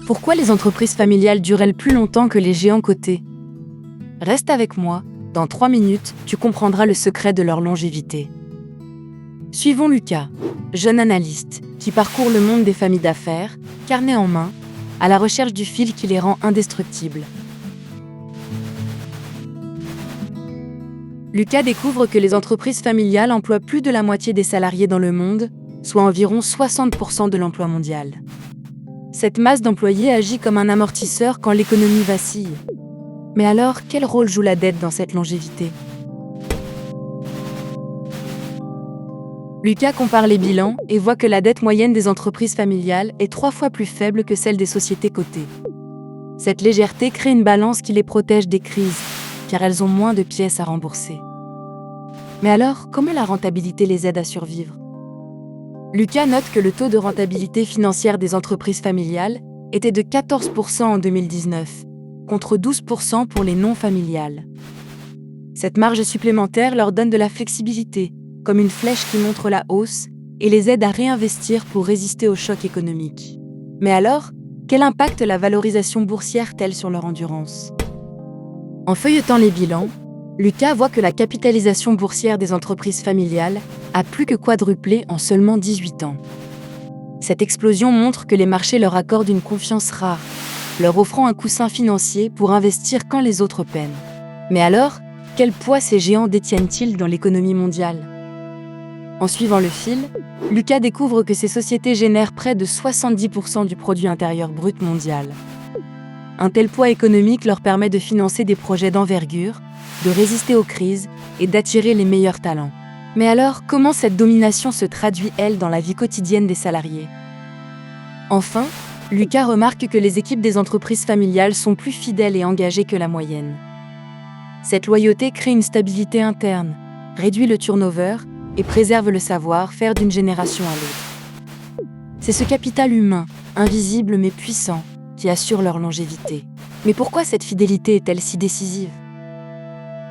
Pourquoi les entreprises familiales durent-elles plus longtemps que les géants cotés? Reste avec moi, dans 3 minutes, tu comprendras le secret de leur longévité. Suivons Lucas, jeune analyste, qui parcourt le monde des familles d'affaires, carnet en main, à la recherche du fil qui les rend indestructibles. Lucas découvre que les entreprises familiales emploient plus de la moitié des salariés dans le monde, soit environ 60% de l'emploi mondial. Cette masse d'employés agit comme un amortisseur quand l'économie vacille. Mais alors, quel rôle joue la dette dans cette longévité? Lucas compare les bilans et voit que la dette moyenne des entreprises familiales est 3 fois plus faible que celle des sociétés cotées. Cette légèreté crée une balance qui les protège des crises, car elles ont moins de pièces à rembourser. Mais alors, comment la rentabilité les aide à survivre? Lucas note que le taux de rentabilité financière des entreprises familiales était de 14% en 2019, contre 12% pour les non familiales. Cette marge supplémentaire leur donne de la flexibilité, comme une flèche qui montre la hausse, et les aide à réinvestir pour résister aux chocs économiques. Mais alors, quel impact la valorisation boursière a-t-elle sur leur endurance? En feuilletant les bilans, Lucas voit que la capitalisation boursière des entreprises familiales a plus que quadruplé en seulement 18 ans. Cette explosion montre que les marchés leur accordent une confiance rare, leur offrant un coussin financier pour investir quand les autres peinent. Mais alors, quel poids ces géants détiennent-ils dans l'économie mondiale? En suivant le fil, Lucas découvre que ces sociétés génèrent près de 70% du produit intérieur brut mondial. Un tel poids économique leur permet de financer des projets d'envergure, de résister aux crises et d'attirer les meilleurs talents. Mais alors, comment cette domination se traduit-elle dans la vie quotidienne des salariés? Enfin, Lucas remarque que les équipes des entreprises familiales sont plus fidèles et engagées que la moyenne. Cette loyauté crée une stabilité interne, réduit le turnover et préserve le savoir-faire d'une génération à l'autre. C'est ce capital humain, invisible mais puissant, qui assure leur longévité. Mais pourquoi cette fidélité est-elle si décisive?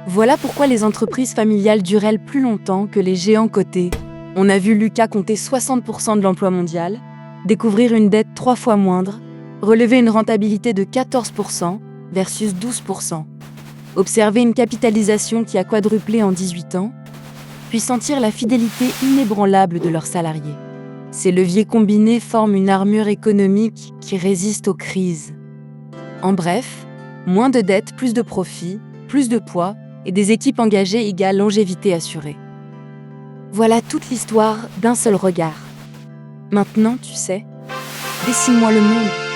Voilà pourquoi les entreprises familiales durent plus longtemps que les géants cotés. On a vu Lucas compter 60% de l'emploi mondial, découvrir une dette 3 fois moindre, relever une rentabilité de 14% versus 12%, observer une capitalisation qui a quadruplé en 18 ans, puis sentir la fidélité inébranlable de leurs salariés. Ces leviers combinés forment une armure économique qui résiste aux crises. En bref, moins de dettes, plus de profits, plus de poids et des équipes engagées égale longévité assurée. Voilà toute l'histoire d'un seul regard. Maintenant, tu sais, dessine-moi le monde.